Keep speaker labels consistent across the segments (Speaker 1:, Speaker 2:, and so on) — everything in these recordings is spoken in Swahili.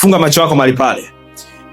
Speaker 1: Funga macho yako mahali pale.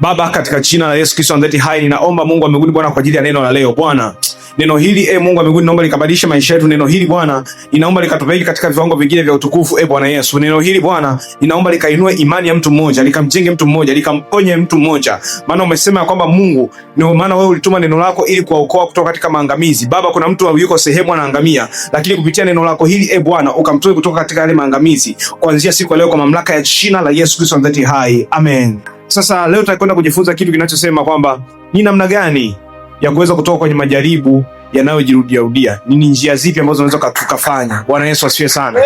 Speaker 1: Baba, katika jina la Yesu Kristo ndeti hai, ninaomba Mungu wa mbinguni Bwana kwa ajili ya neno la leo. Bwana, neno hili Mungu wa mbinguni naomba likabadilishe maisha yetu. Neno hili Bwana, ninaomba likatupeleke katika viwango vingine vya utukufu. Bwana Yesu, neno hili Bwana, ninaomba likainue imani ya mtu mmoja, likamjenge mtu mmoja, likamponye mtu mmoja. Maana umesema kwamba Mungu, ndio maana wewe ulituma neno lako ili kuwaokoa kutoka katika maangamizi. Baba, kuna mtu yuko sehemu anaangamia, lakini kupitia neno lako hili Bwana, ukamtoe kutoka katika yale maangamizi. Kuanzia siku ya leo kwa mamlaka ya jina la Yesu Kristo ndeti hai. Amen. Sasa leo tutakwenda kujifunza kitu kinachosema kwamba ni namna gani ya kuweza kutoka kwenye majaribu yanayojirudia. Ni njia zipi ambazo unaweza kufanya? Bwana Yesu asifiwe sana.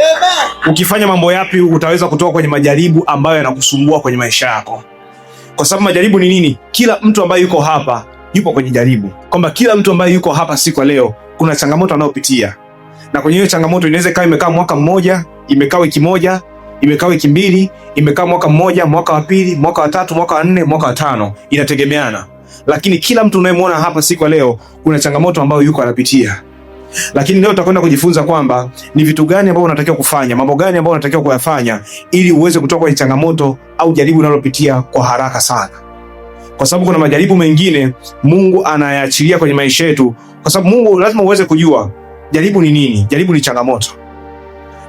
Speaker 1: Ukifanya mambo yapi utaweza kutoka kwenye majaribu ambayo yanakusumbua kwenye maisha yako? Kwa sababu majaribu ni nini? Kila mtu ambaye yuko hapa yupo kwenye jaribu. Kwamba kila mtu ambaye yuko hapa siku ya leo kuna changamoto anayopitia. Na kwenye hiyo changamoto inaweza ikawa imekaa mwaka mmoja, imekaa wiki moja, imekaa wiki mbili, imekaa mwaka mmoja, mwaka wa pili, mwaka wa tatu, mwaka wa nne, mwaka wa tano, inategemeana. Lakini kila mtu unayemwona hapa siku ya leo kuna changamoto ambayo yuko anapitia. Lakini leo tutakwenda kujifunza kwamba ni vitu gani ambavyo unatakiwa kufanya, mambo gani ambayo unatakiwa kuyafanya ili uweze kutoka kwenye changamoto au jaribu unalopitia kwa haraka sana. Kwa sababu kuna majaribu mengine Mungu anayaachilia kwenye maisha yetu, kwa sababu Mungu lazima uweze kujua jaribu ni nini. Jaribu ni changamoto.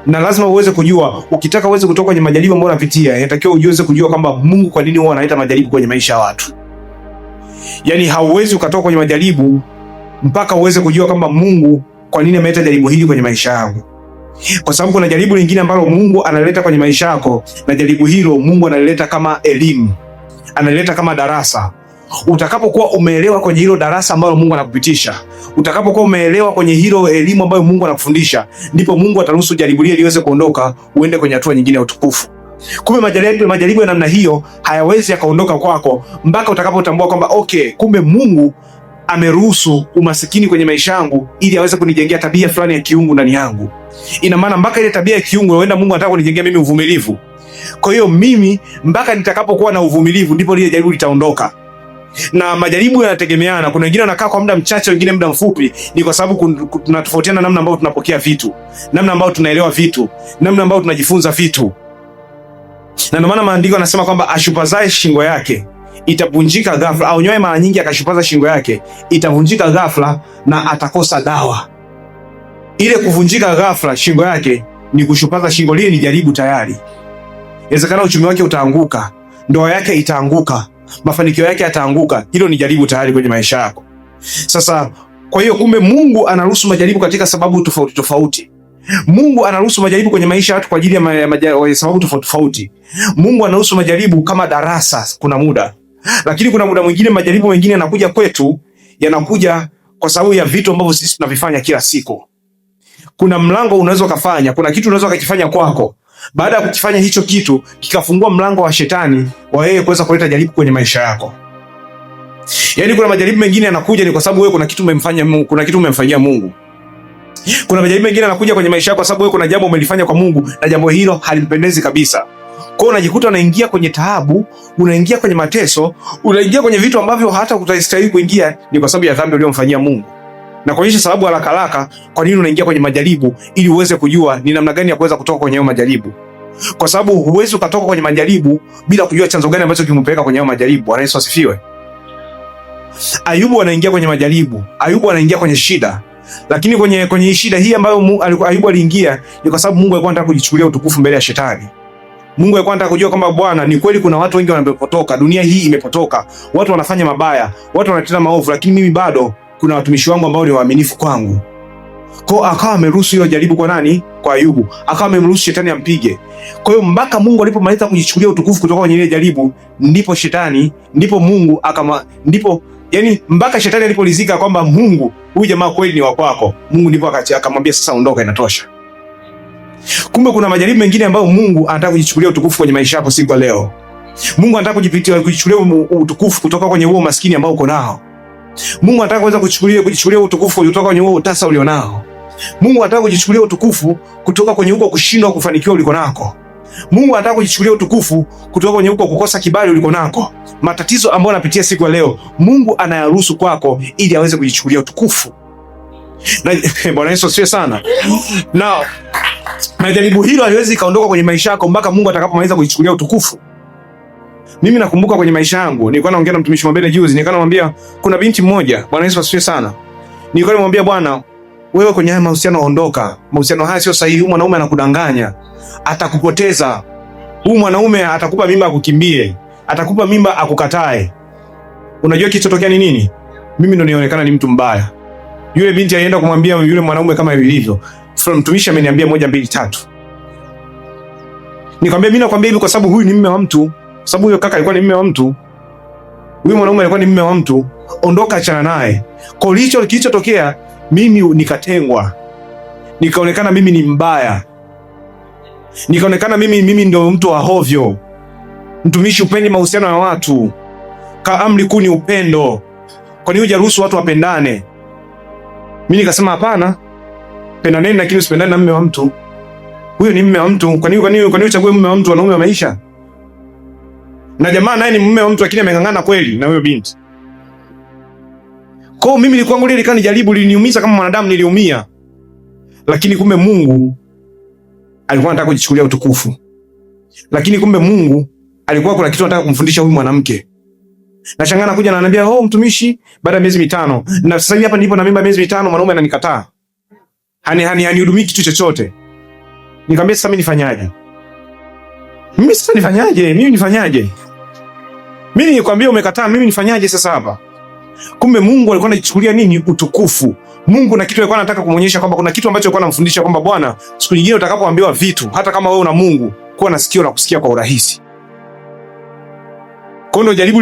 Speaker 1: Na lazima uweze kujua, ukitaka uweze kutoka kwenye majaribu ambayo unapitia, inatakiwa uweze kujua kwamba Mungu kwa nini huwa analeta majaribu kwenye maisha ya watu. Yaani hauwezi ukatoka kwenye majaribu mpaka uweze kujua kwamba Mungu kwa nini ameleta jaribu hili kwenye maisha yangu. Kwa sababu kuna jaribu lingine ambalo Mungu analeta kwenye maisha yako, na jaribu hilo Mungu analeta kama elimu, analeta kama darasa. Utakapokuwa umeelewa kwenye hilo darasa ambalo Mungu anakupitisha, utakapokuwa umeelewa kwenye hilo elimu ambayo Mungu anakufundisha, ndipo Mungu ataruhusu jaribu lile liweze kuondoka, uende kwenye hatua nyingine ya utukufu. Kumbe majaribu ya namna hiyo hayawezi yakaondoka kwako mpaka utakapotambua kwamba okay, kumbe Mungu ameruhusu umasikini kwenye maisha yangu ili aweze kunijengea tabia fulani ya kiungu ndani yangu. Ina maana mpaka ile tabia ya kiungu huenda Mungu anataka kunijengea mimi uvumilivu. Kwa hiyo mimi mpaka nitakapokuwa na uvumilivu ndipo lile jaribu litaondoka. Na majaribu yanategemeana. Kuna wengine wanakaa kwa muda mchache, wengine muda mfupi. Ni kwa sababu tunatofautiana namna ambayo tunapokea vitu, namna ambayo tunaelewa vitu, namna ambayo tunajifunza vitu. Na ndio maana maandiko yanasema kwamba ashupazae shingo yake itavunjika ghafla, au nyoe mara nyingi akashupaza shingo yake itavunjika ghafla na atakosa dawa. Ile kuvunjika ghafla shingo yake ni kushupaza shingo, lile ni jaribu tayari. Inawezekana uchumi wake utaanguka, ndoa yake itaanguka, mafanikio yake yataanguka. Hilo ni jaribu tayari kwenye maisha yako. Sasa kwa hiyo kumbe Mungu anaruhusu majaribu katika sababu tofauti tofauti. Mungu anaruhusu majaribu kwenye maisha yetu kwa ajili ya sababu tofauti tofauti. Mungu anaruhusu majaribu kama darasa kuna muda. Lakini kuna muda mwingine majaribu mengine yanakuja kwetu, yanakuja kwa sababu ya vitu ambavyo sisi tunavifanya kila siku. Kuna mlango unaweza kufanya, kuna kitu unaweza kukifanya kwako. Baada ya kukifanya hicho kitu, kikafungua mlango wa shetani wa yeye kuweza kuleta jaribu kwenye maisha yako. Yaani kuna majaribu mengine yanakuja ni kwa sababu wewe kuna kitu umemfanyia Mungu, kuna kitu umemfanyia Mungu. Kuna majaribu mengine yanakuja kwenye maisha yako kwa sababu wewe kuna jambo umelifanya kwa Mungu na jambo hilo halimpendezi kabisa. Kwa hiyo unajikuta unaingia kwenye taabu, unaingia kwenye mateso, unaingia kwenye vitu ambavyo hata utastahili kuingia, ni kwa sababu ya dhambi uliyomfanyia Mungu. Na kuonyesha sababu haraka haraka kwa nini unaingia kwenye majaribu, ili uweze kujua ni namna gani ya kuweza kutoka kwenye hayo majaribu. Kwa sababu huwezi ukatoka kwenye majaribu bila kujua chanzo gani ambacho kimpeleka kwenye hayo majaribu. Bwana Yesu asifiwe. Ayubu anaingia kwenye majaribu, Ayubu anaingia kwenye shida. Lakini kwenye shida hii ambayo Ayubu aliingia ni kwa sababu Mungu alikuwa anataka kujichukulia utukufu mbele ya shetani. Mungu alikuwa anataka kujua kwamba Bwana, ni kweli kuna watu wengi wanapotoka, dunia hii imepotoka, watu wanafanya mabaya, watu wanatenda maovu, lakini mimi bado kuna watumishi wangu ambao ni waaminifu kwangu. Kwa akawa ameruhusu hilo jaribu kwa nani? Kwa Ayubu. Akawa amemruhusu shetani ampige. Kwa hiyo mpaka Mungu alipomaliza kujichukulia utukufu kutoka kwenye ile jaribu, ndipo Mungu yani mpaka shetani alipolizika kwamba Mungu, huyu jamaa kweli ni wa kwako, Mungu ndipo akamwambia sasa ondoka, inatosha. Kumbe kuna majaribu mengine ambayo Mungu anataka kujichukulia utukufu kwenye maisha yako siku leo. Mungu anataka kujichukulia utukufu kutoka kwenye huo maskini ambao uko nao. Mungu anataka kuweza kujichukulia utukufu kutoka kwenye huo utasa ulionao. Mungu anataka kujichukulia utukufu kutoka kwenye huko kushindwa kufanikiwa uliko nako. Mungu anataka kujichukulia utukufu kutoka kwenye huko kukosa kibali uliko nako. Matatizo ambayo unapitia siku ya leo, Mungu anayaruhusu kwako ili aweze kujichukulia utukufu. Na Bwana Yesu asifiwe sana. Na jaribu hilo haliwezi kaondoka kwenye maisha yako mpaka Mungu atakapomaliza kujichukulia utukufu. Mimi nakumbuka kwenye maisha yangu, nilikuwa naongea na mtumishi Mwambene juzi, nilikuwa namwambia kuna binti mmoja, Bwana Yesu asifiwe sana. Nilikuwa namwambia bwana, wewe kwenye haya mahusiano ondoka. Mahusiano haya sio sahihi. Huyu mwanaume anakudanganya, atakupoteza. Huyu mwanaume atakupa mimba akukimbie, atakupa mimba akukatae. Unajua kilichotokea ni nini? Mimi ndo nionekana ni mtu mbaya. Yule binti alienda kumwambia yule mwanaume kama ilivyo. Mtumishi ameniambia 1 2 3. Nikamwambia mimi nakwambia hivi kwa sababu huyu ni mume wa mtu. Kwa sababu huyo kaka alikuwa ni mume wa mtu. Huyu mwanaume alikuwa ni mume wa mtu. Ondoka, achana naye. Kwa hiyo kilichotokea, mimi nikatengwa. Nikaonekana mimi ni mbaya. Nikaonekana mimi ndio mtu wa hovyo. Mtumishi, upendi mahusiano ya watu. Amri kuu ni upendo. Kwa nini hujaruhusu watu wapendane? Mimi nikasema hapana. Pendaneni lakini usipendane na mume wa mtu. Huyo ni mume wa mtu. Kwa nini uchague mume wa mtu, wanaume wa maisha? Na jamaa naye ni mume wa mtu lakini ameng'ang'ana kweli na huyo binti. Kwa mimi nilikuwa nguli likani jaribu, liniumiza kama mwanadamu, niliumia. Lakini kumbe Mungu alikuwa anataka kujichukulia utukufu. Lakini kumbe Mungu alikuwa kuna kitu anataka kumfundisha huyu mwanamke. Nashangaa anakuja na ananiambia, "Oh mtumishi, baada ya miezi 5." Na sasa hivi hapa nilipo na mimba miezi 5, mwanaume ananikataa. Hanihudumii kitu chochote. Nikamwambia sasa mimi nifanyaje? Mimi nikwambia umekataa, mimi nifanyaje sasa hapa? Kumbe Mungu alikuwa anajichukulia nini? Utukufu. Mungu na kitu alikuwa anataka kumuonyesha kwamba kuna kitu ambacho alikuwa anamfundisha kwamba bwana, siku nyingine utakapoambiwa vitu, hata kama wewe una Mungu, kuwa na sikio la kusikia kwa urahisi. Kwa hiyo jaribu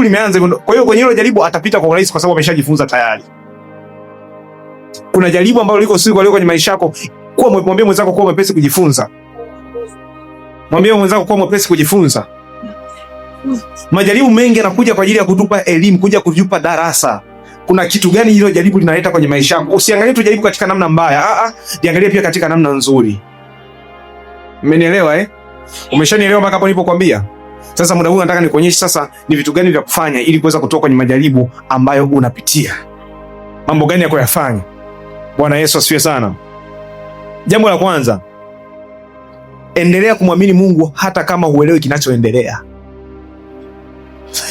Speaker 1: limeanza. Kwa hiyo kwenye hilo jaribu atapita kwa urahisi kwa sababu ameshajifunza tayari. Kuna jaribu ambalo liko siku leo kwenye maisha yako, mwambie mwenzako kuwa mwepesi kujifunza. Mwambie mwenzako kuwa mwepesi kujifunza. Majaribu mengi yanakuja kwa ajili ya kutupa elimu, kuja kutupa darasa. Kuna kitu gani hilo jaribu linaleta kwenye maisha yako? Usiangalie tu jaribu katika namna mbaya. Jiangalie pia katika namna nzuri. Umenielewa eh? Umeshanielewa mpaka hapo nilipokuambia? Sasa muda huu nataka nikuonyeshe sasa ni vitu gani vya kufanya ili kuweza kutoka kwenye majaribu ambayo unapitia. Mambo gani ya kuyafanya? Bwana Yesu asifiwe sana. Jambo la kwanza, endelea kumwamini Mungu hata kama huelewi kinachoendelea.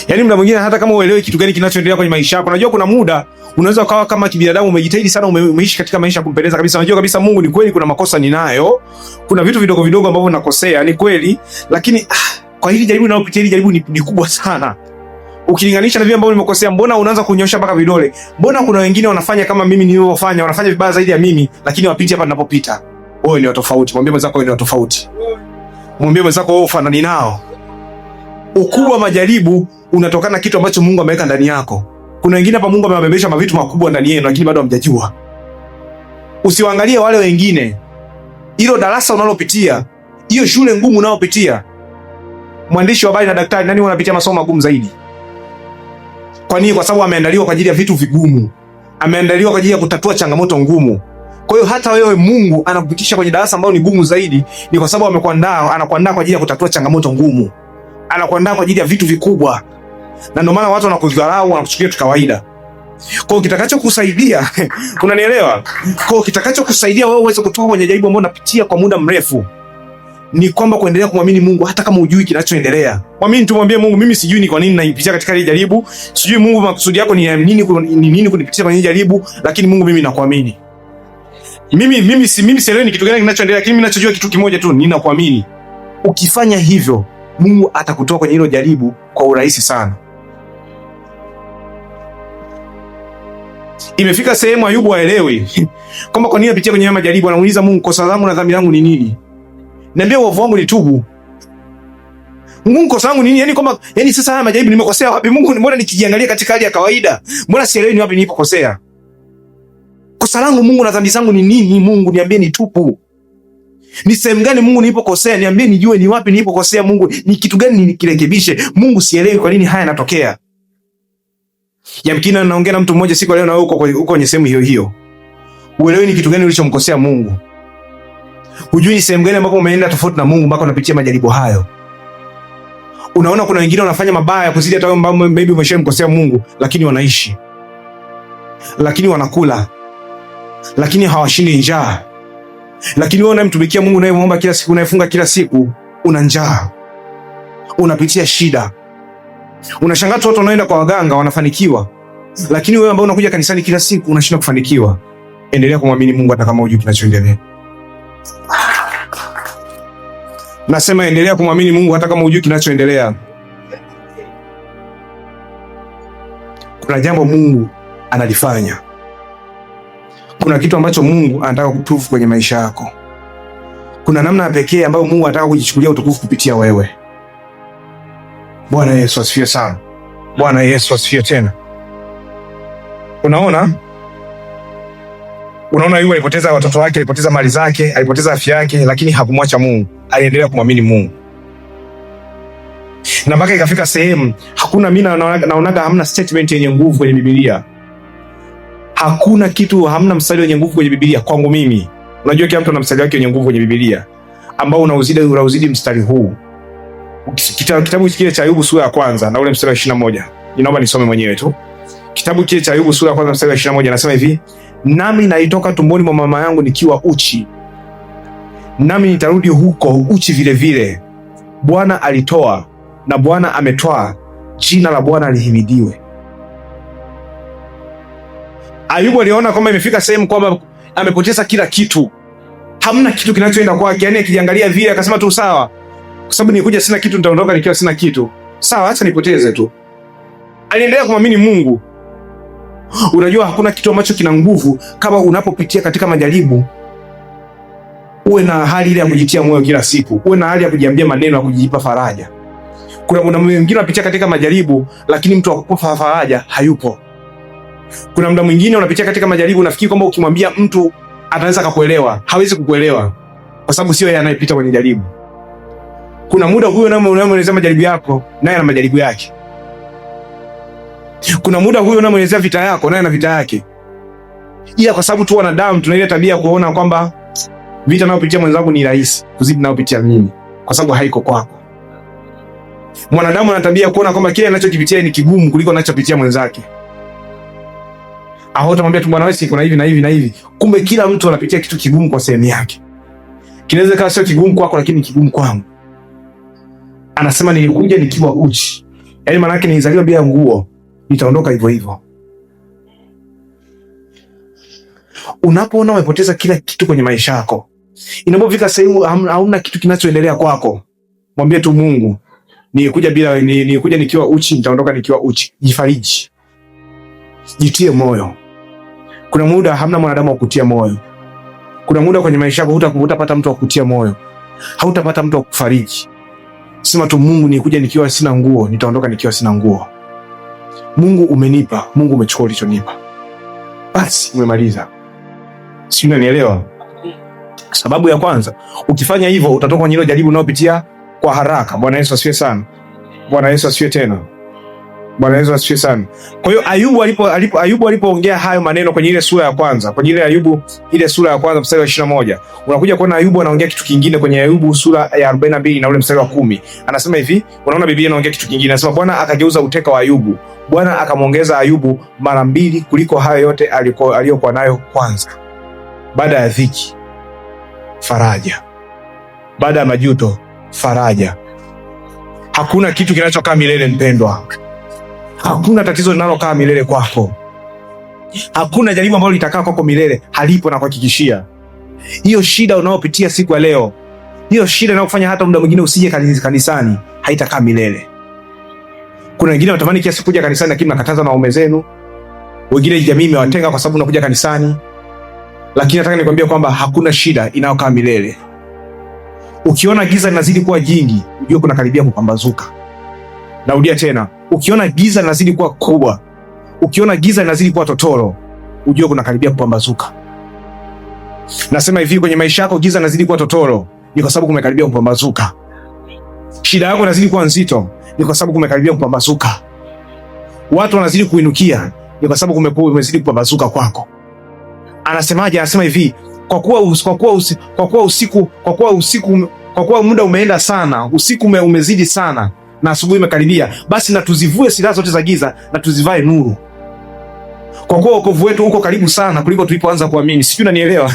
Speaker 1: Yaani muda mwingine hata kama huelewi kitu gani kinachoendelea kwenye maisha yako. Unajua kuna muda unaweza ukawa kama kibinadamu umejitahidi sana, umeishi katika maisha ya kumpendeza kabisa. Unajua kabisa Mungu, ni kweli kuna makosa ninayo. Kuna vitu vidogo vidogo ambavyo nakosea, ni kweli. Lakini kwa hili jaribu ninalopitia, hili jaribu ni kubwa sana. Ukilinganisha na vile ambavyo nimekosea, mbona unaanza kunyosha mpaka vidole? Mbona kuna wengine wanafanya kama mimi nilivyofanya, wanafanya vibaya zaidi ya mimi, lakini wapiti hapa ninapopita. Wewe ni tofauti. Mwambie mwenzako wewe ni tofauti. Mwambie mwenzako wewe ufanani nao. Ukubwa majaribu unatokana na kitu ambacho Mungu ameweka ndani yako. Kuna wengine hapa Mungu amewabebesha mavitu makubwa ndani yenu lakini bado hamjajua. Usiwaangalie wale wengine. Hilo darasa unalopitia, hiyo shule ngumu unayopitia. Mwandishi wa habari na daktari, nani wanapitia masomo magumu zaidi? Kwa nini? Kwa sababu ameandaliwa kwa ajili ya vitu vigumu. Ameandaliwa kwa ajili ya kutatua changamoto ngumu. Kwa hiyo hata wewe Mungu anakupitisha kwenye darasa ambalo ni gumu zaidi, ni kwa sababu anakuandaa kwa ajili ya kutatua changamoto ngumu. Anakuandaa kwa ajili ya vitu vikubwa. Na ndio maana watu wanakudharau, wanakuchukulia tu kawaida. Kwa hiyo kitakachokusaidia, unanielewa? Kwa hiyo kitakachokusaidia wewe uweze kutoka kwenye jaribu ambalo unapitia kwa muda mrefu ni kwamba kuendelea kumwamini Mungu hata kama hujui kinachoendelea. Mwamini tu, mwambie Mungu, mimi sijui ni kwa nini naipitia katika hili jaribu. Sijui Mungu makusudi yako ni nini kunipitia kwenye jaribu, lakini Mungu mimi nakuamini. Mimi sielewi ni kitu gani kinachoendelea, lakini mimi ninachojua kitu kimoja tu, ninakuamini. Ukifanya hivyo, Mungu atakutoa kwenye hilo jaribu kwa urahisi sana. Imefika sehemu Ayubu haelewi kwamba kwa nini anapitia kwenye majaribu. Anamuuliza Mungu, kosa langu na dhambi langu ni nini? Niambie uovu wangu nitubu. Mungu, kosa langu nini? Yaani sasa haya majaribu nimekosea wapi? Mungu, mbona nikijiangalia katika hali ya kawaida, mbona sielewi ni wapi nilipokosea? Kosa langu Mungu na dhambi zangu ni nini? Mungu niambie nitubu. Ni sehemu gani Mungu nilipokosea? Niambie nijue ni wapi nilipokosea Mungu. Ni kitu gani nikirekebishe? Mungu, sielewi kwa nini haya yanatokea. Yamkini naongea na mtu mmoja siku leo na wewe uko kwenye sehemu hiyo hiyo. Uelewi ni kitu gani ulichomkosea Mungu. Hujui ni sehemu gani ambapo umeenda tofauti na Mungu mpaka unapitia majaribu hayo. Unaona kuna wengine wanafanya mabaya kuzidi hata wewe ambao maybe umeshamkosea Mungu, lakini wanaishi. Lakini wanakula. Lakini hawashindi njaa. Lakini wewe unamtumikia Mungu, unayemwomba kila siku, unayefunga kila siku, una njaa. unapitia shida. Unashangaa watu wanaoenda kwa waganga wanafanikiwa, lakini wewe ambao unakuja kanisani kila siku unashindwa kufanikiwa. Endelea kumwamini Mungu hata kama hujui kinachoendelea. Nasema endelea kumwamini Mungu hata kama hujui kinachoendelea. Kuna jambo Mungu analifanya. Kuna kitu ambacho Mungu anataka kuprove kwenye maisha yako. Kuna namna pekee ambayo Mungu anataka kujichukulia utukufu kupitia wewe. Bwana Yesu asifiwe sana. Bwana Yesu asifiwe tena. Unaona yule alipoteza watoto wake, alipoteza mali zake, alipoteza afya yake, lakini hakumwacha Mungu. Aliendelea kumwamini Mungu. Na mpaka ikafika sehemu hakuna, mimi naonaga hamna statement yenye nguvu kwenye Biblia. Hakuna kitu, hamna mstari wenye nguvu kwenye Biblia kwangu mimi. Unajua kila mtu ana mstari wake wenye nguvu kwenye Biblia ambao unauzidi mstari huu. Kitabu kile cha Ayubu sura ya kwanza na ule mstari wa 21. Ninaomba nisome mwenyewe tu. Kitabu kile cha Ayubu sura ya kwanza mstari wa 21 anasema hivi: nami naitoka tumboni mwa mama yangu nikiwa uchi, nami nitarudi huko uchi vile vile. Bwana alitoa na Bwana ametwaa, jina la Bwana lihimidiwe. Ayubu aliona kwamba imefika sehemu kwamba amepoteza kila kitu. Hamna kitu kinachoenda kwake. Yaani akiangalia vile akasema tu sawa, kwa sababu nikuja sina kitu, nitaondoka nikiwa sina kitu. Sawa, acha nipoteze tu. Aliendelea kumwamini Mungu. Unajua hakuna kitu ambacho kina nguvu kama unapopitia katika majaribu uwe na hali ile ya kujitia moyo kila siku. Uwe na hali ya kujiambia maneno ya kujipa faraja. Kuna mwingine unapitia katika majaribu lakini mtu akupa faraja hayupo. Kuna muda mwingine unapitia katika majaribu unafikiri kwamba ukimwambia mtu ataweza kukuelewa. Hawezi kukuelewa kwa sababu sio yeye anayepita kwenye jaribu. Kuna muda huyo unamwelezea majaribu yako naye ana majaribu yake. Kuna muda huyo unamwelezea vita yako naye ana vita yake. Ila kwa sababu tu wanadamu tuna ile tabia kuona kwamba vita nayopitia mwenzangu ni rahisi kuzidi nayopitia mimi kwa sababu haiko kwako. Mwanadamu ana tabia kuona kwamba kile anachokipitia ni kigumu kuliko anachopitia mwenzake. Au utamwambia tu bwana wewe kuna hivi na hivi na hivi. Kumbe kila mtu anapitia kitu kigumu kwa sehemu yake. Kinaweza kuwa sio kigumu kwako lakini ni kigumu kwangu. Anasema nilikuja nikiwa uchi. Yaani maana yake nilizaliwa bila nguo, nitaondoka hivyo hivyo. Unapoona umepoteza kila kitu kwenye maisha yako, inapofika sehemu hauna kitu kinachoendelea kwako, mwambie tu Mungu, nilikuja nikiwa uchi, nitaondoka nikiwa uchi. Jifariji. Jitie moyo. Kuna muda hamna mwanadamu wa kutia moyo. Kuna muda kwenye maisha yako hutapata mtu wa kutia moyo. Hautapata mtu wa kufariji. Sema tu Mungu, nilikuja nikiwa sina nguo, nitaondoka nikiwa sina nguo. Mungu umenipa, Mungu umechukua ulichonipa. Basi umemaliza. Si unanielewa? Sababu ya kwanza, ukifanya hivyo utatoka kwenye hilo jaribu unayopitia kwa haraka. Bwana Yesu asifiwe sana. Bwana Yesu asifiwe tena. Bwana Yesu asifiwe sana. Kwa hiyo Ayubu alipoongea hayo maneno kwenye ile sura ya kwanza, kwenye ile Ayubu ile sura ya kwanza mstari wa 21, unakuja kuona Ayubu anaongea kitu kingine kwenye Ayubu sura ya 42 na ule mstari wa 10. Anasema hivi, unaona Biblia inaongea kitu kingine. Anasema Bwana akageuza uteka wa Ayubu. Bwana akamwongeza Ayubu mara 2 kuliko hayo yote aliyokuwa nayo kwanza. Baada ya dhiki, faraja. Baada ya majuto, faraja. Hakuna kitu kinachokaa milele mpendwa. Hakuna tatizo linalokaa milele kwako. Hakuna jaribu ambalo litakaa kwako milele, halipo na kuhakikishia. Hiyo shida unayopitia siku ya leo, hiyo shida inayokufanya hata muda mwingine usije kanisani, haitakaa milele. Kuna wengine wanatamani kiasi kuja kanisani lakini nakataza na waume zenu. Wengine jamii imewatenga kwa sababu unakuja kanisani. Lakini nataka nikwambie kwamba hakuna shida inayokaa milele. Ukiona giza linazidi kuwa jingi, ujue kuna karibia kupambazuka. Narudia tena, ukiona giza linazidi kuwa kubwa, ukiona giza linazidi kuwa totoro, ujue kuna karibia kupambazuka. Nasema hivi, kwenye maisha yako giza linazidi kuwa totoro, ni kwa sababu kumekaribia kupambazuka. Shida yako inazidi kuwa nzito, ni kwa sababu kumekaribia kupambazuka. Watu wanazidi kuinukia, ni kwa sababu kumezidi kupambazuka kwako. Anasemaje? Anasema hivi, kwa kuwa muda umeenda sana, usiku umezidi sana na asubuhi imekaribia, basi na tuzivue silaha zote za giza na tuzivae nuru. Kwa kuwa wokovu wetu uko karibu sana kuliko tulipoanza kuamini. Sijui unanielewa?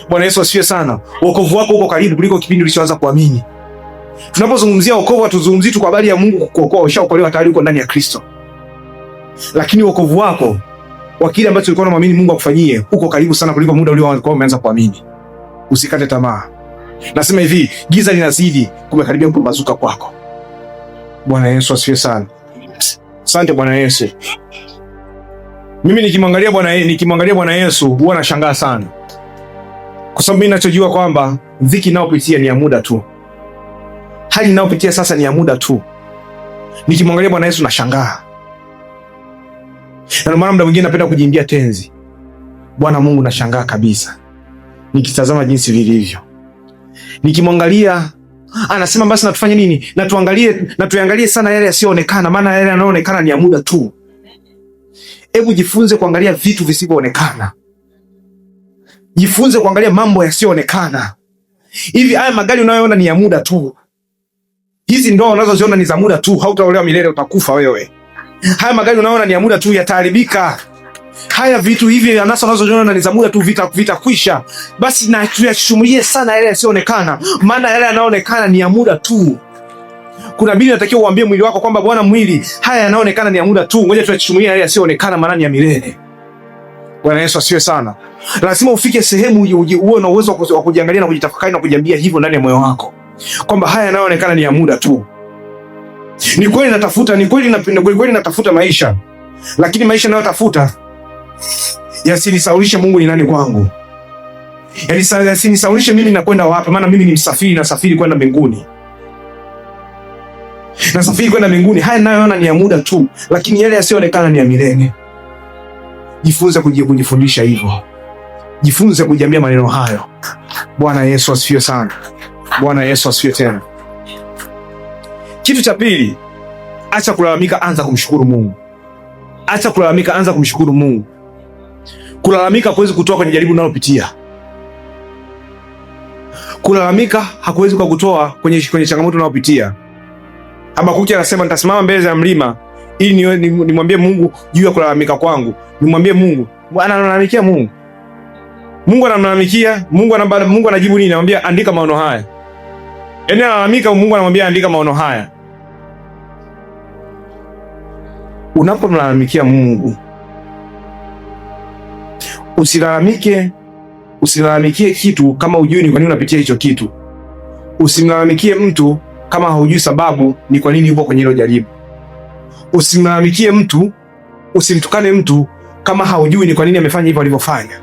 Speaker 1: Bwana Yesu asifiwe sana. Wokovu wako uko karibu kuliko kipindi ulichoanza kuamini. Tunapozungumzia wokovu, hatuzungumzii tu kwa habari ya Mungu kukuokoa, ushaokolewa tayari, uko ndani ya Kristo. Lakini wokovu wako wa kile ambacho ulikuwa unamwamini Mungu akufanyie, uko karibu sana kuliko muda uliokuwa umeanza kuamini. Usikate tamaa. Nasema hivi, giza linazidi, kumekaribia kupambazuka kwako. Bwana Yesu asifiwe sana. Asante Bwana Yesu. Mimi nikimwangalia Bwana Yesu huwa nashangaa sana, kwa sababu mimi ninachojua kwamba dhiki ninayopitia ni ya muda tu, hali ninayopitia sasa ni ya muda tu. Nikimwangalia Bwana Yesu nashangaa, na maana muda mwingine napenda kujiimbia tenzi. Bwana Mungu, nashangaa kabisa nikitazama jinsi vilivyo. Nikimwangalia anasema basi natufanye nini? Na tuangalie sana yale yasiyoonekana, maana yale yanayoonekana ni ya muda tu. Hebu jifunze kuangalia vitu visivyoonekana. Jifunze kuangalia mambo yasiyoonekana. Hivi haya magari unayoona ni ya muda tu. Hizi ndoa unazoziona ni za muda tu, hautaolewa milele, utakufa wewe. Haya magari unayoona ni ya muda tu, yataharibika. Haya vitu hivi anasa unazoziona ni za muda tu, vitakwisha. Basi na tuyashumulie sana yale yasiyoonekana, maana yale yanayoonekana ni ya muda tu. Kuna bidii natakiwa uambie mwili wako kwamba Bwana, mwili, haya yanayoonekana ni ya muda tu, ngoja tuyashumulie yale yasiyoonekana, maana ni ya milele. Bwana Yesu asifiwe sana. Lazima ufike sehemu uwe na uwezo wa kujiangalia na kujitafakari na kujiambia hivyo ndani ya moyo wako kwamba haya yanayoonekana ni ya muda tu. Ni kweli natafuta maisha, lakini maisha ninayotafuta yasinisaulishe Mungu ni nani kwangu. Yasinisaulishe mimi nakwenda wapi, maana mimi ni msafiri, nasafiri kwenda mbinguni. Nasafiri kwenda mbinguni. Haya ninayoona ni ya muda tu, lakini yale yasiyoonekana ni ya milele. Jifunze kujifundisha hivyo. Jifunze kujiambia maneno hayo. Bwana Yesu asifiwe sana. Bwana Yesu asifiwe tena. Kitu cha pili, acha kulalamika, anza kumshukuru Mungu. Acha kulalamika, anza kumshukuru Mungu. Kulalamika hakuwezi kutoa kwenye jaribu unalopitia. Kulalamika hakuwezi kukutoa kwenye changamoto unayopitia. Habakuki anasema nitasimama mbele ya mlima ili nimwambie Mungu juu ya kulalamika kwangu. Nimwambie Mungu. Bwana analalamikia Mungu. Mungu anamlalamikia, Mungu anajibu nini? Anamwambia andika maono haya. Yaani analalamika, Mungu anamwambia andika maono haya. Unapomlalamikia Mungu, usilalamikie kitu kama hujui ni kwa nini unapitia hicho kitu. Usimlalamikie mtu kama haujui sababu ni kwa nini yupo kwenye hilo jaribu. Usimlalamikie mtu, usimtukane mtu kama haujui ni kwa nini amefanya hivyo alivyofanya.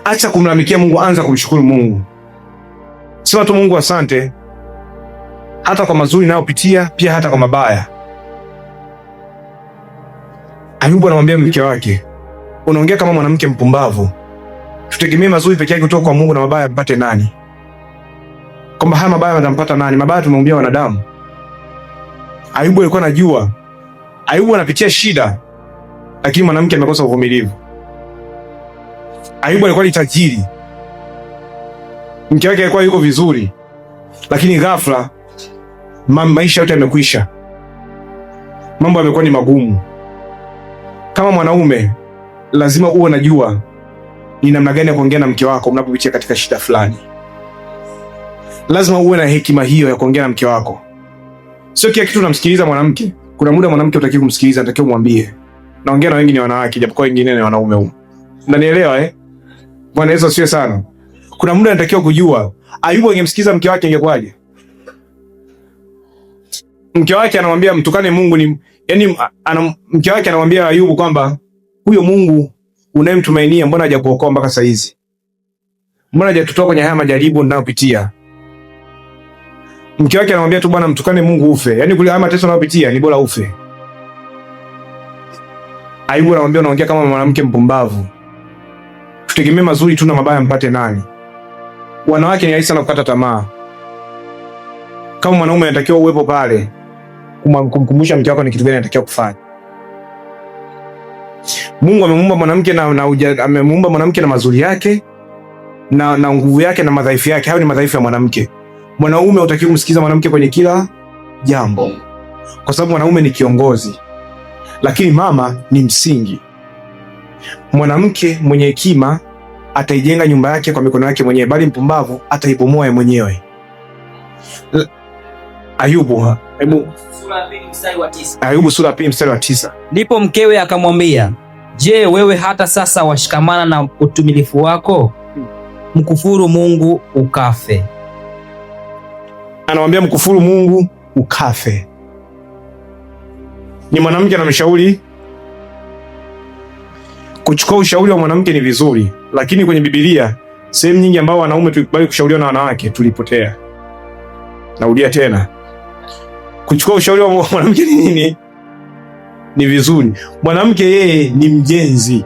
Speaker 1: Acha kumlalamikia Mungu, anza kumshukuru Mungu. Sema tu Mungu asante, hata kwa mazuri nayopitia, pia hata kwa mabaya. Ayubu anamwambia mke wake, unaongea kama mwanamke mpumbavu. Tutegemee mazuri pekee yake kutoka kwa Mungu na mabaya mpate nani? Kwamba haya mabaya yatampata nani? Mabaya tumeumbia wanadamu. Ayubu alikuwa anajua. Ayubu anapitia shida, lakini mwanamke amekosa uvumilivu. Ayubu alikuwa ni tajiri. Mke wake alikuwa yuko vizuri, lakini ghafla maisha yote yamekwisha. Mambo yamekuwa ni magumu. Kama mwanaume lazima uwe unajua ni namna gani ya kuongea na mke wako mnapopitia katika shida fulani. Lazima uwe na hekima hiyo ya kuongea na mke wako. Sio kila kitu unamsikiliza mwanamke. Kuna muda mwanamke utaki kumsikiliza, unatakiwa umwambie. Naongea na wengi ni wanawake, japokuwa wengine ni wanaume huko. Unanielewa Bwana Yesu asifiwe sana. Kuna muda anatakiwa kujua. Ayubu angemsikiliza mke wake ingekwaje? Mke wake anamwambia mtukane Mungu mke wake anamwambia Ayubu kwamba huyo Mungu unayemtumainia mbona hajakuokoa mpaka saa hizi? Mbona hajatutoa kwenye haya majaribu ninayopitia? Mke wake anamwambia tu bwana mtukane Mungu ufe. Yaani kule haya mateso unayopitia ni bora ufe. Ayubu anamwambia unaongea kama mwanamke mpumbavu. Tutegemee mazuri tu na mabaya mpate nani? Wanawake ni rahisi sana kukata tamaa. Kama mwanaume anatakiwa uwepo pale kumkumbusha mke wako ni kitu gani anatakiwa kufanya. Mungu amemuumba mwanamke amemuumba mwanamke na mazuri yake na nguvu yake na madhaifu yake. Hayo ni madhaifu ya mwanamke. Mwanaume hutakiwi kumsikiza mwanamke kwenye kila jambo, kwa sababu mwanaume ni kiongozi, lakini mama ni msingi. Mwanamke mwenye hekima ataijenga nyumba yake kwa mikono yake mwenyewe, bali mpumbavu ataibomoa yeye mwenyewe. Ayubu sura ya 2 mstari wa 9.
Speaker 2: Ndipo mkewe akamwambia, je, wewe hata sasa washikamana na utumilifu wako? Mkufuru Mungu ukafe.
Speaker 1: Anamwambia mkufuru Mungu ukafe. Ni mwanamke anamshauri. Kuchukua ushauri wa mwanamke ni vizuri, lakini kwenye Biblia sehemu nyingi ambao wanaume tulikubali kushauriwa na wanawake tulipotea. Narudia tena. Kuchukua ushauri wa mwanamke ni nini? Ni vizuri. Mwanamke yeye ni mjenzi.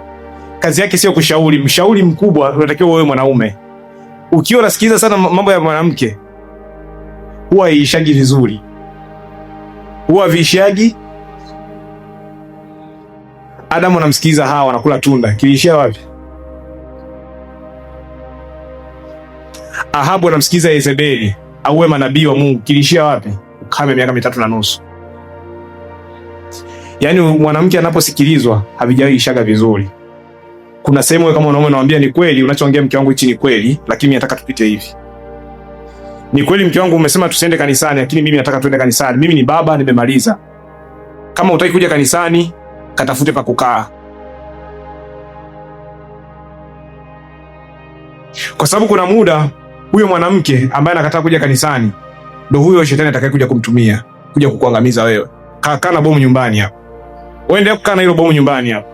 Speaker 1: Kazi yake sio kushauri. Mshauri mkubwa unatakiwa wewe mwanaume. Ukiwa unasikiliza sana mambo ya mwanamke, huwa haishagi vizuri. Huwa vishagi. Adamu anamsikiliza Hawa anakula tunda. Kiliishia wapi? Ahabu anamsikiliza Yezebeli auwe manabii wa Mungu. Kiliishia wapi? Ukame miaka 3.5. Yaani mwanamke anaposikilizwa havijawahi ishaga vizuri. Kuna sehemu kama mwanaume anawaambia ni kweli unachoongea mke wangu hichi ni kweli, lakini mimi nataka tupite hivi. Ni kweli mke wangu umesema tusiende kanisani, lakini mimi nataka tuende kanisani. Mimi ni baba, nimemaliza. Kama hutaki kuja kanisani, katafute pa kukaa. Kwa sababu kuna muda huyo mwanamke ambaye anakataa kuja kanisani ndio huyo shetani atakayekuja kumtumia, kuja kukuangamiza wewe. Kaa na bomu nyumbani hapo. Wewe endelea kukaa na hilo bomu nyumbani hapo.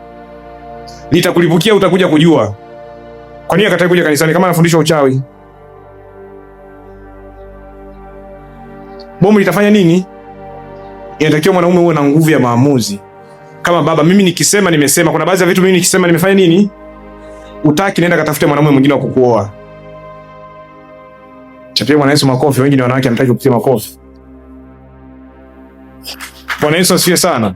Speaker 1: Litakulipukia, utakuja kujua. Kwa nini akataka kuja kanisani kama anafundishwa uchawi? Bomu litafanya nini? Inatakiwa mwanaume uwe na nguvu ya maamuzi. Kama baba, mimi nikisema nimesema. Kuna baadhi ya vitu mimi nikisema nimefanya nini? Utaki, nenda katafute mwanamume mwingine wa kukuoa. Chapia Bwana Yesu makofi. Wengi ni wanawake wanataka kupitia makofi. Bwana Yesu asifiwe sana.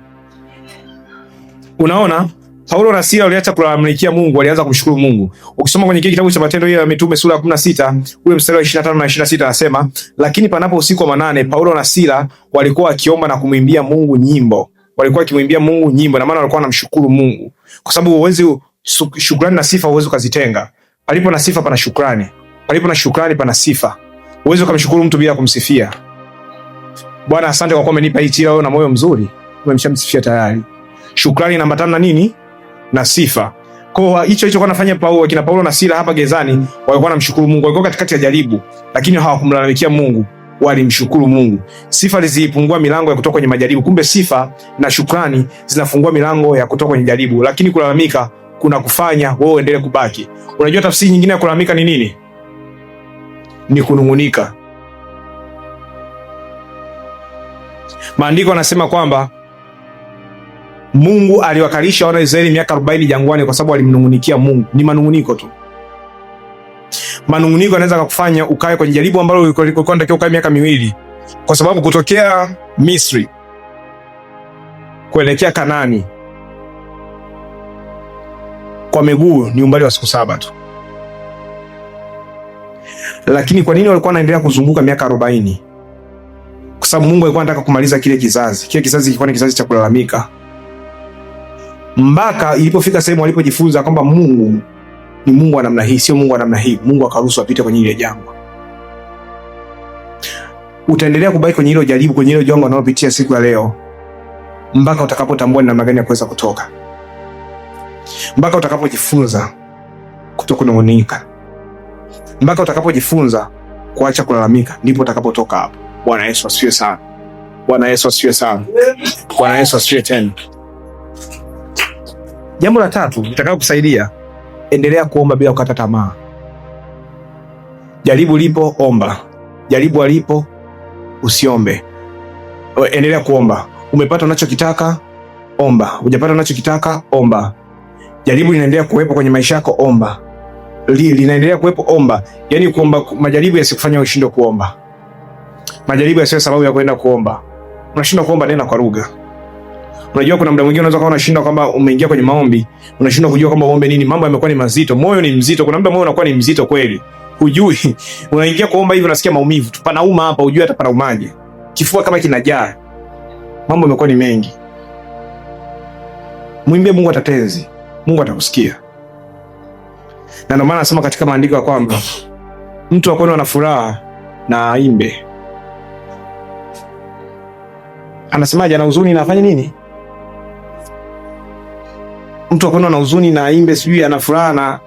Speaker 1: Unaona, Paulo na Sila waliacha kulalamikia Mungu, walianza kumshukuru Mungu. Ukisoma kwenye kitabu cha Matendo ya Mitume sura ya 16, ule mstari wa 25 na 26 anasema, lakini panapo usiku wa manane, Paulo na Sila walikuwa wakiomba na kumwimbia Mungu nyimbo. Walikuwa wakimwimbia Mungu nyimbo, na maana walikuwa wanamshukuru Mungu. Kwa sababu uwezi, shukrani na sifa uwezi kuzitenga. Palipo na sifa pana shukrani. Palipo na shukrani pana sifa. Uwezi kumshukuru mtu bila kumsifia. Bwana, asante kwa kuwa umenipa hii tira na moyo mzuri. Umemshamsifia tayari. Shukrani inaambatana na nini? Na sifa. Kwa hicho kwa nafanya kina Paulo na Sila hapa gerezani, walikuwa wanamshukuru Mungu. Walikuwa katikati ya jaribu, lakini hawakumlalamikia Mungu, walimshukuru Mungu. Sifa zilipungua milango ya kutoka kwenye majaribu. Kumbe sifa na shukrani zinafungua milango ya kutoka kwenye jaribu, lakini kulalamika kuna kufanya wewe uendelee kubaki. Unajua tafsiri nyingine ya kulalamika ni nini? Ni kunungunika. Maandiko yanasema kwamba Mungu aliwakalisha wana Israeli miaka 40 jangwani kwa sababu walimnungunikia Mungu. Ni manunguniko tu. Manunguniko yanaweza kukufanya ukae kwenye jaribu ambalo ulikuwa unatakiwa ukae miaka 2. Kwa sababu kutokea Misri kuelekea Kanaani kwa miguu ni umbali wa siku 7 tu. Lakini kwa nini walikuwa wanaendelea kuzunguka miaka 40? Kwa sababu Mungu alikuwa anataka kumaliza kile kizazi. Kile kizazi kilikuwa ni kizazi cha kulalamika. Mpaka ilipofika sehemu walipojifunza kwamba Mungu ni Mungu wa namna hii, sio Mungu wa namna hii, Mungu akaruhusu apite kwenye ile jangwa. Utaendelea kubaki kwenye hilo jaribu, kwenye hilo jangwa unalopitia siku ya leo, mpaka utakapotambua ni namna gani ya kuweza kutoka. Mpaka utakapojifunza kutokunung'unika. Mpaka utakapojifunza kuacha kulalamika, ndipo utakapotoka hapo. Bwana Yesu asifiwe sana. Bwana Yesu asifiwe sana. Bwana Yesu asifiwe tena. Jambo la 3 litakalo kusaidia, endelea kuomba bila kukata tamaa. Jaribu lipo, omba. Jaribu alipo, usiombe. Endelea kuomba. Umepata unachokitaka, omba. Hujapata unachokitaka, omba. Jaribu linaendelea kuwepo kwenye maisha yako, omba. Linaendelea kuwepo, omba. Yaani kuomba, majaribu yasikufanya ushindwe kuomba. Majaribu yasiwe sababu ya kwenda kuomba. Unashindwa kuomba, nena kwa lugha. Unajua kuna muda mwingine unaweza kuwa unashindwa kwamba umeingia kwenye maombi, unashindwa kujua kwamba uombe nini, mambo yamekuwa ni mazito, moyo ni mzito. Kuna muda moyo unakuwa ni mzito kweli. Hujui. Unaingia kuomba hivi unasikia maumivu, tu panauma hapa, hujui hata panaumaje. Kifua kama kinajaa. Mambo yamekuwa ni mengi. Muimbie Mungu atatenzi. Mungu atakusikia. Na ndio maana nasema katika maandiko ya kwamba mtu wa kwenu ana furaha na aimbe. Anasemaje? Ana huzuni na afanye nini? Mtu wa kwenu ana huzuni na aimbe, sijui ana furaha na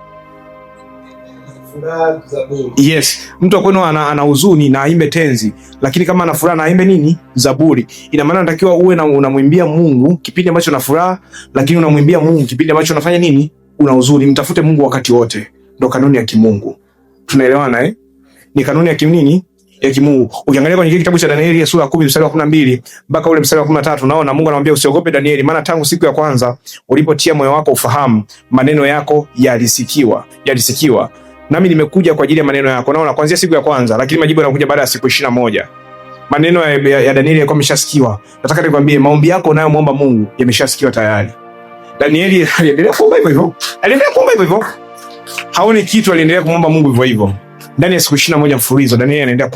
Speaker 1: zaburi. Yes, mtu wa kwenu ana huzuni na aimbe tenzi, lakini kama ana furaha na aimbe nini? Zaburi. Ina maana unatakiwa uwe na unamwimbia Mungu kipindi ambacho una furaha, lakini unamwimbia Mungu kipindi ambacho unafanya nini? Una huzuni. Mtafute Mungu wakati wote. Ndio kanuni ya kimungu. Tunaelewana eh? Ni kanuni ya kinini? Ya kimungu. Ukiangalia kwenye kitabu cha Danieli sura ya 10 mstari wa 12 mpaka ule mstari wa 13, unaona Mungu anamwambia usiogope Danieli, maana tangu siku ya kwanza ulipotia moyo wako ufahamu, maneno yako yalisikiwa. Nami nimekuja kwa ajili ya maneno yako. Unaona, kuanzia siku ya kwanza, lakini majibu yanakuja baada ya siku 21. Maneno ya Danieli yalikuwa yameshasikiwa. Nataka nikwambie maombi yako unayomwomba Mungu yameshasikiwa tayari. Danieli aliendelea kuomba hivyo. Haoni kitu, aliendelea kumwomba Mungu hivyo. Ndani ya siku 21 mfululizo Danieli anaendelea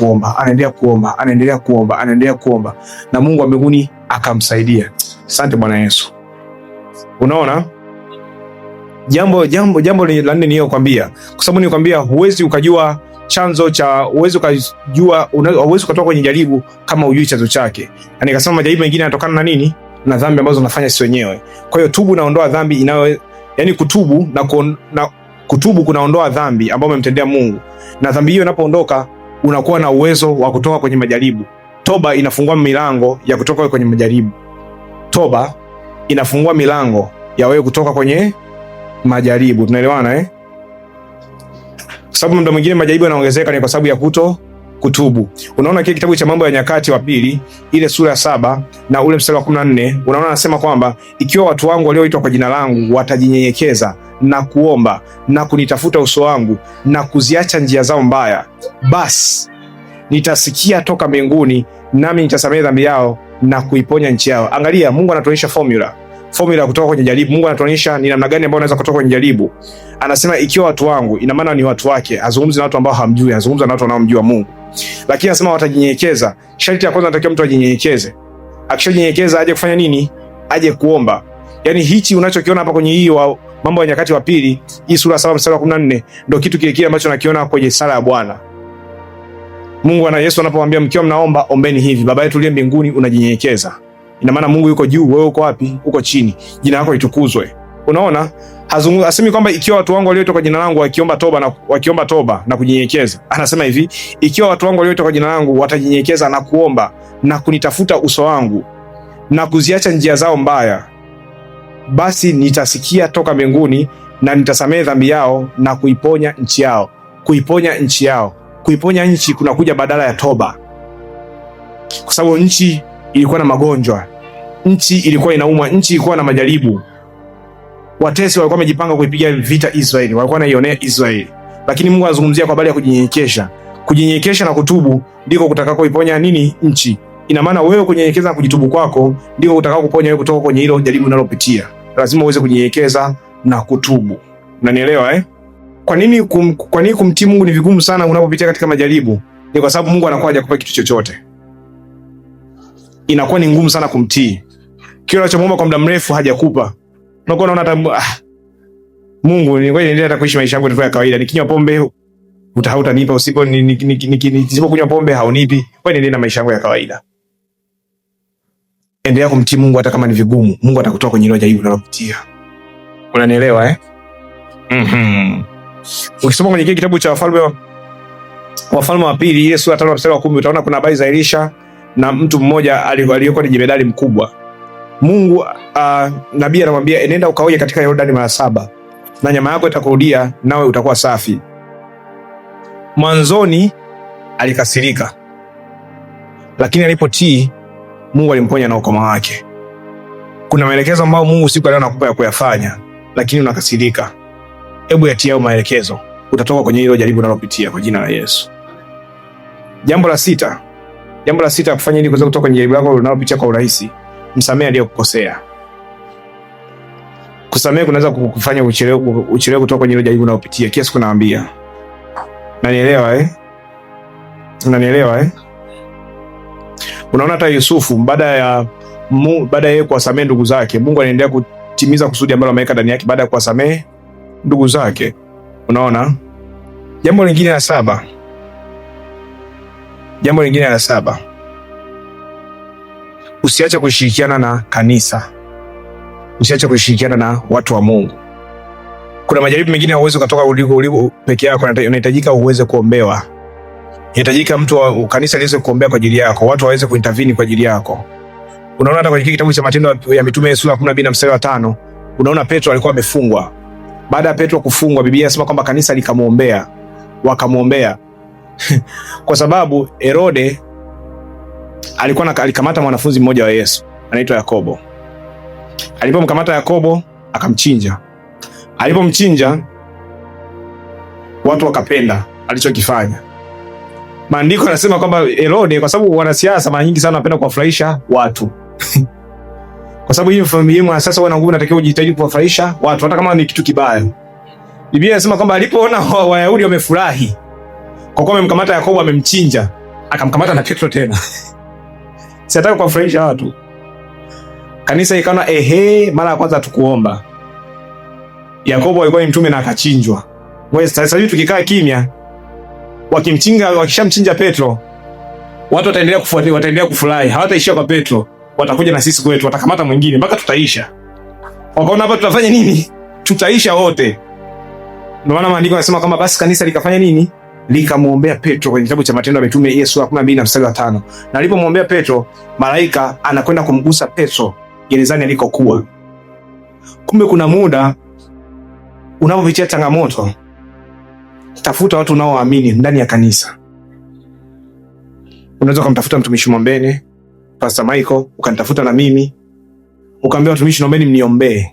Speaker 1: kuomba na Mungu wa mbinguni akamsaidia. Asante Bwana Yesu. Unaona? Jambo la nne niyokuambia, kwa sababu nikwambia huwezi ukajua chanzo cha, huwezi ukatoka kwenye jaribu kama hujui chanzo chake. Na nikasema majaribu mengine yanatokana na nini? Na dhambi ambazo unafanya si wenyewe. Kwa hiyo tubu naondoa dhambi kutubu kunaondoa dhambi ambayo umemtendea Mungu. Na dhambi hiyo inapoondoka unakuwa na uwezo wa kutoka kwenye majaribu. Toba inafungua milango ya kutoka kwenye majaribu. Toba inafungua milango ya wewe kutoka kwenye majaribu. Tunaelewana eh? Kwa sababu muda mwingine majaribu yanaongezeka ni kwa sababu ya kutubu. Unaona kile kitabu cha Mambo ya Nyakati wa Pili, ile sura ya 7 na ule mstari wa 14, unaona anasema kwamba ikiwa watu wangu walioitwa kwa jina langu watajinyenyekeza na kuomba na kunitafuta uso wangu na kuziacha njia zao mbaya, basi nitasikia toka mbinguni nami nitasamehe dhambi yao na kuiponya nchi yao. Angalia, Mungu anatuonyesha formula ya kutoka kwenye jaribu. Mungu anatuonyesha ni namna gani ambayo unaweza kutoka kwenye jaribu. Anasema ikiwa watu wangu, ina maana ni watu wake. Azungumzi na watu ambao hamjui, azungumza na watu wanaomjua Mungu. Lakini anasema watajinyenyekeza. Sharti ya kwanza anatakiwa mtu ajinyenyekeze. Akishajinyenyekeza aje kufanya nini? Aje kuomba. Yaani hichi unachokiona hapa kwenye hii wa Mambo ya Nyakati wa Pili, hii sura 7 mstari wa 14, ndio kitu kile ambacho nakiona kwenye sala ya Bwana. Mungu na Yesu anapomwambia mkiwa mnaomba ombeni hivi: Baba yetu uliye mbinguni. Unajinyenyekeza. Ina maana Mungu yuko juu, wewe uko wapi? Uko chini. Jina lako litukuzwe. Unaona? Asemi kwamba ikiwa watu wangu walioitwa kwa jina langu wakiomba toba na kujinyenyekeza. Anasema hivi: ikiwa watu wangu walioitwa kwa jina langu watajinyenyekeza na kuomba na kunitafuta uso wangu na kuziacha njia zao mbaya, basi nitasikia toka mbinguni na nitasamehe dhambi yao na kuiponya nchi yao. Kuiponya nchi kunakuja badala ya toba. Kwa sababu nchi ilikuwa na magonjwa, nchi ilikuwa inaumwa, nchi ilikuwa na majaribu. Watesi walikuwa wamejipanga kuipiga vita Israeli, walikuwa wanaionea Israeli. Lakini Mungu anazungumzia kwa habari ya kujinyenyekesha na kutubu, ndiko kutakako iponya nini? Nchi. Ina maana wewe kunyenyekeza na kujitubu kwako ndiko kutakako kuponya wewe kutoka kwenye hilo jaribu unalopitia. Lazima uweze kunyenyekeza na kutubu. Unanielewa eh? Kwa nini kumtii Mungu ni vigumu sana unapopitia katika majaribu? Ni kwa sababu Mungu anakuwa hajakupa kitu chochote. Inakuwa ni ngumu sana kumtii. Kile unachomwomba kwa muda mrefu hajakupa. Unakuwa unaona Mungu, ni ngoja niendelee kuishi maisha yangu ya kawaida. Nikinywa pombe hautanipa, nisipokunywa pombe haunipi. Wewe niendelee na maisha yangu ya kawaida. Endelea kumtii Mungu hata kama ni vigumu. Mungu atakutoa kwenye hilo jaribu unalopitia. Unanielewa eh? Ukisoma kwenye kitabu cha Wafalme wa Pili, ile sura 5 mstari wa 10, utaona kuna habari za Elisha na mtu mmoja aliyekuwa ni jemedari mkubwa. Mungu nabii anamwambia enenda ukaoge katika Yordani mara 7 na nyama yako itakurudia nawe utakuwa safi. Mwanzoni alikasirika, lakini alipotii Mungu alimponya na ukoma wake. Kuna maelekezo ambayo Mungu siku leo anakupa ya kuyafanya, lakini unakasirika. Hebu yatie hayo maelekezo, utatoka kwenye hilo jaribu unalopitia kwa jina la Yesu. Jambo la sita kufanya ili kuweza kutoka kwenye jaribu lako unalopitia kwa urahisi: msamehe aliyekukosea. Kusamehe kunaweza kukufanya uchelewe kutoka kwenye hilo jaribu unalopitia. Kila siku naambia. Unanielewa eh? Unaona hata Yusufu baada ya yeye kuwasamehe ndugu zake, Mungu anaendelea kutimiza kusudi ambalo ameweka ndani yake baada ya kuwasamehe ndugu zake. Unaona? Jambo lingine la saba, usiache kushirikiana na kanisa. Usiache kushirikiana na watu wa Mungu. Kuna majaribu mengine hauwezi kutoka uliko peke yako, unahitajika uweze kuombewa. Inahitajika mtu wa kanisa liweze kuombea kwa ajili yako, watu waweze kuintervene kwa ajili yako. Unaona hata kwenye kitabu cha Matendo ya Mitume sura 12 na mstari wa 5, unaona Petro alikuwa amefungwa. Baada ya Petro kufungwa, Biblia inasema kwamba kanisa likamuombea, wakamuombea. Kwa sababu Herode alikamata mwanafunzi mmoja wa Yesu, anaitwa Yakobo. Alipomkamata Yakobo, akamchinja. Alipomchinja, watu wakapenda alichokifanya. Maandiko yanasema kwamba Herode, kwa sababu wanasiasa mara nyingi sana wanapenda kuwafurahisha watu. Kwa sababu hiyo familia sasa wana nguvu, natakiwa ujitahidi kuwafurahisha watu hata kama ni kitu kibaya. Biblia inasema kwamba alipoona Wayahudi wamefurahi kwa kuwa amemkamata Yakobo, amemchinja, akamkamata na Petro tena. Si ataka kuwafurahisha watu. Kanisa ikaona mara ya kwanza tukuomba. Yakobo alikuwa ni mtume na akachinjwa. Wewe sasa hivi tukikaa kimya, wakishamchinja Petro, watu wataendelea kufuatilia, wataendelea kufurahi. Hawataishia kwa Petro, watakuja na sisi kwetu, watakamata mwingine mpaka tutaisha. Wakaona hapa tutafanya nini? Tutaisha wote. Ndio maana maandiko yanasema kwamba basi kanisa likafanya nini? Likamuombea Petro kwenye kitabu cha Matendo ya Mitume sura 12 na mstari wa 5. Na alipomwombea Petro, malaika anakwenda kumgusa Petro gerezani alikokuwa. Kumbe kuna muda unapopitia changamoto, tafuta watu unaowaamini ndani ya kanisa. Unaweza kumtafuta mtumishi Mwambene, Pastor Michael, ukanitafuta na mimi, ukaambia watumishi naombeni mniombee.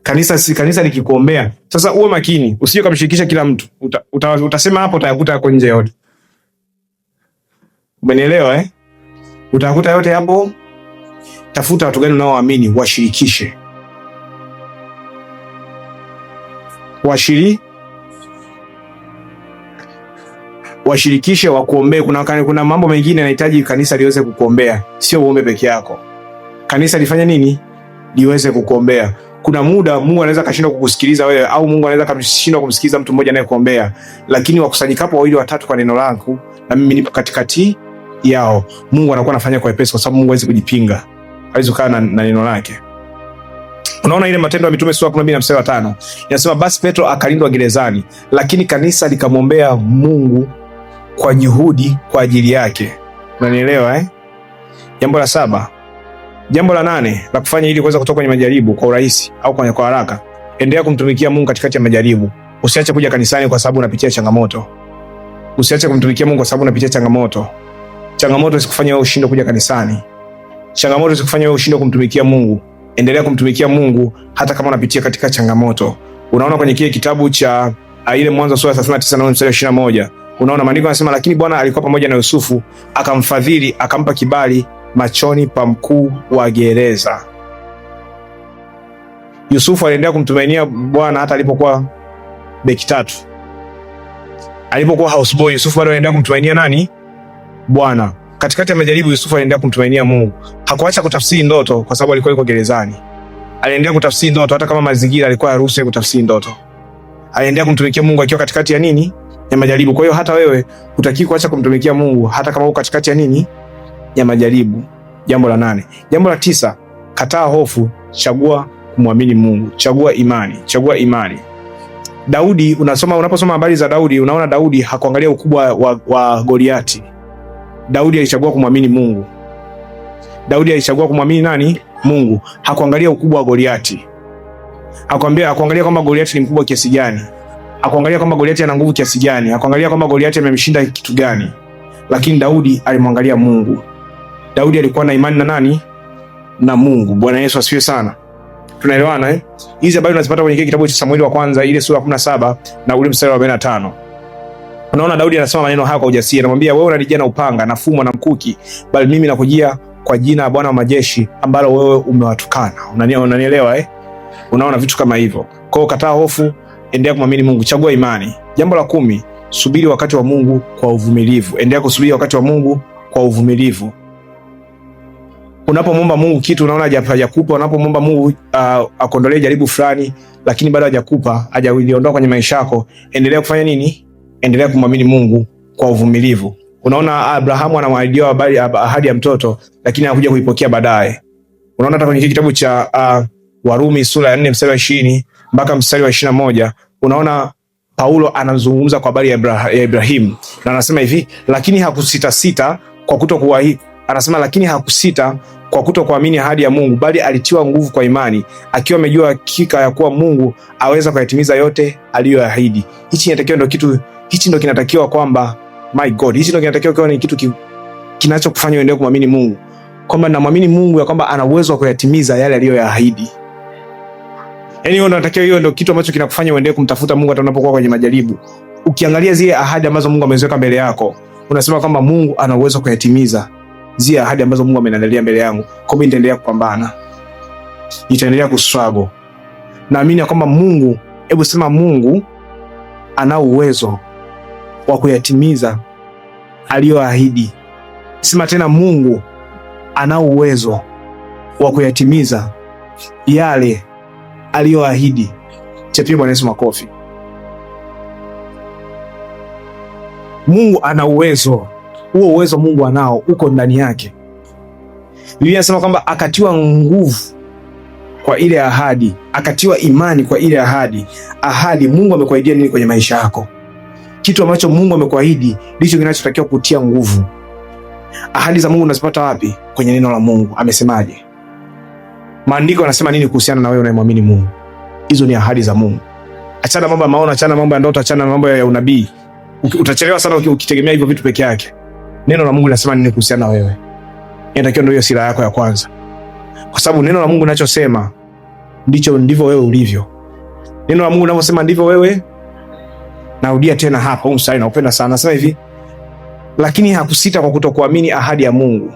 Speaker 1: Kanisa likikuombea. Sasa uwe makini, usije kumshirikisha kila mtu. Utasema hapo utayakuta yako nje yote. Umenielewa Utayakuta yote hapo. Tafuta watu gani unaowaamini, washirikishe. Washirikishe wakuombee. Kuna mambo mengine yanahitaji kanisa liweze kukuombea, sio uombe peke yako. Kanisa lifanye nini? Liweze kukuombea. Kuna muda Mungu anaweza kashindwa kukusikiliza wewe, au Mungu anaweza kashindwa kumsikiliza mtu mmoja anayekuombea, lakini wakusanyikapo wawili watatu kwa neno langu, na mimi nipo katikati yao, Mungu anakuwa anafanya kwa wepesi, kwa sababu Mungu hawezi kujipinga, hawezi kukaa na neno lake. Unaona ile Matendo ya Mitume sura 12 na mstari wa 5 inasema basi Petro akalindwa gerezani, lakini kanisa likamwombea Mungu kwa juhudi kwa ajili yake. Unanielewa Jambo la 7. Jambo la 8 la kufanya ili kuweza kutoka kwenye majaribu kwa urahisi au kwa haraka, endelea kumtumikia Mungu katikati ya majaribu. Usiache kuja kanisani kwa sababu unapitia changamoto. Usiache kumtumikia Mungu kwa sababu unapitia changamoto. Changamoto isikufanye wewe ushinde kuja kanisani. Changamoto isikufanye wewe ushinde kumtumikia Mungu. Endelea kumtumikia Mungu hata kama unapitia katika changamoto. Unaona kwenye kile kitabu cha ile Mwanzo sura 39 na mstari 21. Unaona maandiko yanasema lakini Bwana alikuwa pamoja na Yusufu, akamfadhili, akampa kibali machoni pa mkuu wa gereza. Yusufu aliendelea kumtumainia Bwana hata alipokuwa beki tatu. Alipokuwa houseboy, Yusufu bado aliendelea kumtumainia nani? Bwana. Katikati ya majaribu Yusufu aliendelea kumtumainia Mungu. Hakuacha kutafsiri ndoto kwa sababu alikuwa yuko gerezani. Aliendelea kutafsiri ndoto hata kama mazingira alikuwa haruhusu kutafsiri ndoto. Aliendelea kumtumikia Mungu akiwa katikati ya nini? Ya majaribu. Kwa hiyo hata wewe hutaki kuacha kumtumikia Mungu hata kama uko katikati ya nini? Ya majaribu. Jambo la 8. Jambo la 9, kataa hofu, chagua kumwamini Mungu. Chagua imani. Daudi, unaposoma habari za Daudi, unaona Daudi hakuangalia ukubwa wa Goliati. Daudi alichagua kumwamini Mungu. Daudi alichagua kumwamini nani? Mungu. Hakuangalia ukubwa wa Goliati. Hakuangalia kwamba Goliati ni mkubwa kiasi gani. Hakuangalia kwamba Goliati ana nguvu kiasi gani. Hakuangalia kwamba Goliati amemshinda kitu gani. Lakini Daudi alimwangalia Mungu. Daudi alikuwa na imani na nani? Na Mungu. Bwana Yesu asifiwe sana. Tunaelewana Hizi habari unazipata kwenye kitabu cha Samueli wa kwanza ile sura 17 na ule mstari wa 45. Unaona Daudi anasema maneno haya kwa ujasiri. Anamwambia wewe unanijia na upanga na fumo na mkuki, bali mimi nakujia kwa jina la Bwana wa majeshi ambalo wewe umewatukana. Unanielewa Unaona vitu kama hivyo. Kwa hiyo kataa hofu, endelea kumwamini Mungu, chagua imani. Jambo la 10, subiri wakati wa Mungu kwa uvumilivu. Endelea kusubiri wakati wa Mungu kwa uvumilivu. Unapomwomba Mungu kitu unaona hajakupa, unapomwomba Mungu akondolee jaribu fulani lakini bado hajakupa, hajaliondoa kwenye maisha yako, endelea kufanya nini? Endelea kumwamini Mungu kwa uvumilivu. Unaona Abrahamu anamwahidia ahadi ya mtoto lakini hakuja kuipokea baadaye. Unaona hata kwenye kitabu cha Warumi sura ya 4 mstari wa 20 mpaka mstari wa 21, unaona Paulo anazungumza kwa habari ya Ibrahimu na anasema hivi, lakini hakusita kwa kutokuahidi. Anasema lakini hakusita kwa kutokuamini ahadi ya Mungu, bali alitiwa nguvu kwa imani, akiwa amejua hakika ya kuwa Mungu aweza kuyatimiza yote aliyoahidi. Hichi ndio kinatakiwa kwamba, my God, hichi ndio kinatakiwa kwa ni kitu kinachokufanya uendelee kumwamini Mungu, kwamba namwamini Mungu ya kwamba ana uwezo wa kuyatimiza yale aliyoyaahidi. Yaani hiyo ndio kitu ambacho kinakufanya uendelee kumtafuta Mungu hata unapokuwa kwenye majaribu. Ukiangalia zile ahadi ambazo Mungu ameziweka mbele yako, unasema kwamba Mungu ana uwezo wa kuyatimiza zile ahadi ambazo Mungu ameniandalia mbele yangu. Kwa hiyo nitaendelea kupambana, nitaendelea kustruggle. Naamini kwamba Mungu, hebu sema Mungu ana uwezo wa kuyatimiza aliyoahidi. Sema tena, Mungu ana uwezo wa kuyatimiza yale aliyoahidi. Chapia Bwana Yesu makofi. Mungu ana uwezo. Huo uwezo Mungu anao, uko ndani yake. Biblia inasema kwamba akatiwa nguvu kwa ile ahadi, akatiwa imani kwa ile ahadi. Ahadi, Mungu amekuahidia nini kwenye maisha yako? Kitu ambacho Mungu amekuahidi ndicho kinachotakiwa kutia nguvu. Ahadi za Mungu unazipata wapi? Kwenye neno la Mungu. Amesemaje? Maandiko yanasema nini kuhusiana na wewe unayemwamini Mungu? Hizo ni ahadi za Mungu. Achana mambo ya maono, achana mambo ya ndoto, achana mambo ya unabii. Utachelewa sana ukitegemea hivyo vitu peke yake. Neno la Mungu linasema nini kuhusiana na wewe? Inatakiwa ndio hiyo silaha yako ya kwanza. Kwa sababu neno la Mungu linachosema ndivyo wewe ulivyo. Neno la Mungu linavyosema ndivyo wewe. Narudia tena hapa, huu mstari naupenda sana. Nasema hivi, lakini hakusita kwa kutokuamini ahadi ya Mungu.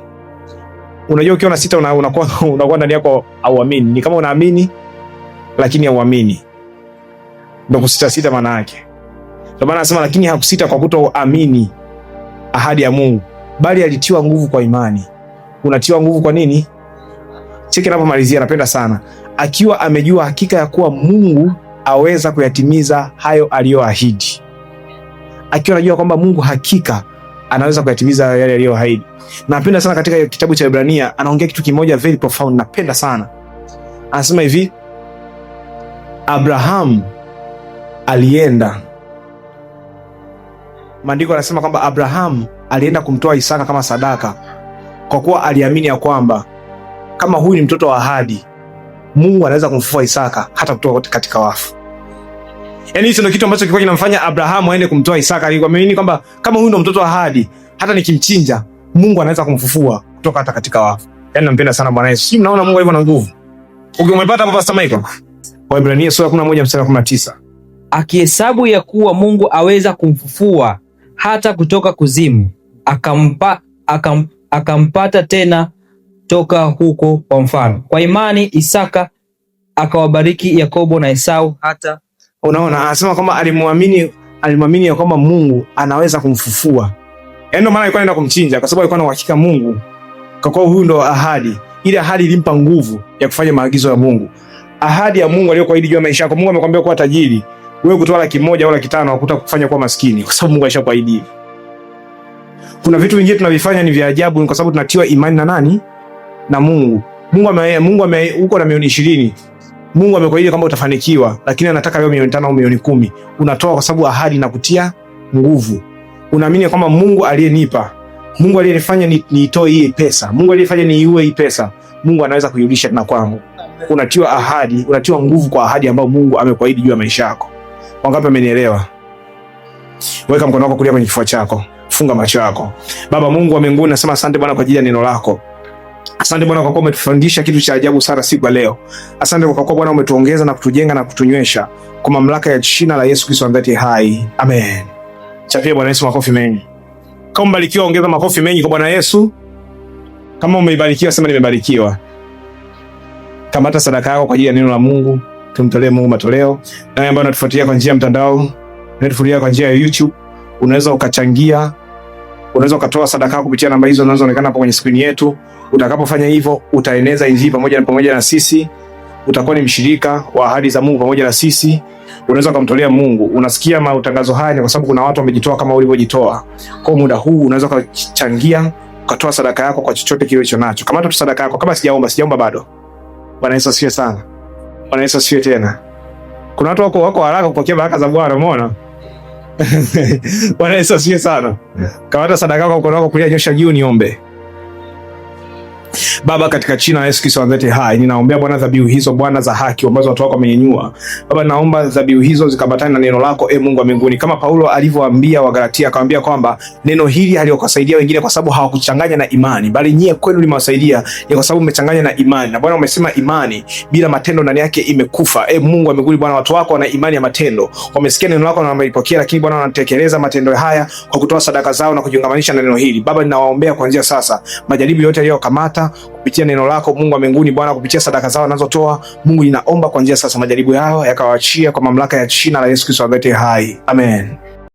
Speaker 1: Unajua ukiwa na sita unakuwa ndani yako hauamini. Ni kama unaamini lakini hauamini. Ndio kusita maana yake. Ndio maana nasema lakini hakusita kwa kutoamini ahadi ya Mungu, bali alitiwa nguvu kwa imani. Unatiwa nguvu kwa nini? Cheki ninapomalizia, napenda sana. Akiwa amejua hakika ya kuwa Mungu aweza kuyatimiza hayo aliyoahidi. Akiwa anajua kwamba Mungu hakika anaweza kuyatimiza yale aliyoahidi. Napenda sana katika kitabu cha Ibrania anaongea kitu kimoja very profound, napenda sana. Anasema hivi, Abraham alienda. Maandiko yanasema kwamba Abraham alienda kumtoa Isaka kama sadaka, kwa kuwa aliamini ya kwamba kama huyu ni mtoto wa ahadi, Mungu anaweza kumfufua Isaka hata kutoka katika wafu. Yaani hicho ndio kitu ambacho kilikuwa kinamfanya Abraham aende kumtoa Isaka. Alikuwa ameamini kwamba kama huyu ndio mtoto wa ahadi, hata nikimchinja Mungu anaweza kumfufua kutoka hata katika wafu. Yaani nampenda sana Bwana Yesu. Si mnaona Mungu alivyo na nguvu? Ukimepata hapo Pastor Michael. Waebrania sura 11 mstari wa 19.
Speaker 2: Akihesabu ya kuwa Mungu aweza kumfufua hata kutoka kuzimu, akampata tena toka huko. Kwa mfano, kwa imani Isaka akawabariki Yakobo na Esau. Hata
Speaker 1: unaona anasema kwamba alimwamini ya kwamba Mungu anaweza kumfufua. Yaani ndio maana alikuwa anaenda kumchinja, kwa sababu alikuwa na uhakika Mungu, kwa kuwa huyu ndo ahadi. Ile ahadi ilimpa nguvu ya kufanya maagizo ya Mungu. Ahadi ya Mungu aliyokuahidi juu ya maisha yako. Mungu amekwambia kuwa tajiri, wewe kutoa 1,000 au 500 hakuta kufanya kuwa maskini, kwa sababu Mungu alishakuahidi. Kuna vitu vingine tunavifanya ni vya ajabu kwa sababu tunatiwa imani na nani? Na Mungu. Mungu uko na milioni 20. Mungu amekuahidi kwamba utafanikiwa, lakini anataka leo milioni 5 au milioni 10. Unatoa kwa sababu ahadi na kutia nguvu. Unaamini kwamba Mungu aliyenipa, Mungu aliyenifanya niitoe hii pesa, Mungu aliyefanya niiue hii pesa, Mungu anaweza kuirudisha tena kwangu. Unatiwa ahadi, unatiwa nguvu kwa ahadi ambayo Mungu amekuahidi juu ya maisha yako. Wangapi wamenielewa? Weka mkono wako kulia kwenye kifua chako. Funga macho yako. Baba Mungu wa mbinguni, nasema asante Bwana kwa ajili ya neno lako. Asante Bwana kwa kuwa umetufundisha kitu cha ajabu sana siku ya leo. Asante kwa kuwa Bwana umetuongeza na kutujenga na kutunywesha kwa mamlaka ya jina la Yesu Kristo ambaye hai. Amen. Chapia Bwana Yesu makofi mengi. Kama umebarikiwa ongeza makofi mengi kwa Bwana Yesu. Kama umebarikiwa sema nimebarikiwa. Kamata sadaka yako kwa ajili ya neno la Mungu. Tumtolee Mungu matoleo. Na ambao unatufuatilia kwa njia ya mtandao, unatufuatilia kwa njia ya YouTube, unaweza ukachangia unaweza ukatoa sadaka kupitia namba hizo zinazoonekana hapo kwenye screen yetu. Utakapofanya hivyo, utaeneza injili pamoja na sisi, utakuwa ni mshirika wa ahadi za Mungu pamoja na sisi. Unaweza kumtolea Mungu. Unasikia matangazo haya ni kwa sababu kuna watu wamejitoa kama ulivyojitoa. Kwa muda huu unaweza kuchangia, ukatoa sadaka yako kwa chochote kile ulicho nacho. Kama tu sadaka yako, kama sijaomba bado. Bwana Yesu asifiwe sana. Bwana Yesu asifiwe tena. Kuna watu wako haraka kupokea baraka za Bwana, umeona? Bwana Yesu asifiwe sana. Kama sadaka yako uko nako kulia, nyosha juu niombe. Baba, katika jina la Yesu Kristo wa Nazareti hai, ninaombea Bwana dhabihu hizo Bwana za haki ambazo watu wako wamenyanyua. Baba, naomba dhabihu hizo zikabatane na neno lako, Mungu wa mbinguni. Kama Paulo alivyowaambia Wagalatia, akamwambia kwamba neno hili haliwasaidia wengine kwa sababu hawakuchanganya na imani, bali nyie kwenu limewasaidia kwa sababu mmechanganya na imani. Na Bwana umesema imani bila matendo ndani yake imekufa. Mungu wa mbinguni Bwana, watu wako wana imani ya matendo. Wamesikia neno lako na wamelipokea, lakini Bwana wanatekeleza matendo haya kwa kutoa sadaka zao na kujiungamanisha na neno hili. Baba, ninawaombea kuanzia sasa majaribu yote yaliyokamata kupitia neno lako Mungu wa mbinguni Bwana, kupitia sadaka zao wanazotoa Mungu, ninaomba kuanzia sasa majaribu yao yakawaachia kwa mamlaka ya jina la Yesu Kristo wa Nazareti hai. Amen.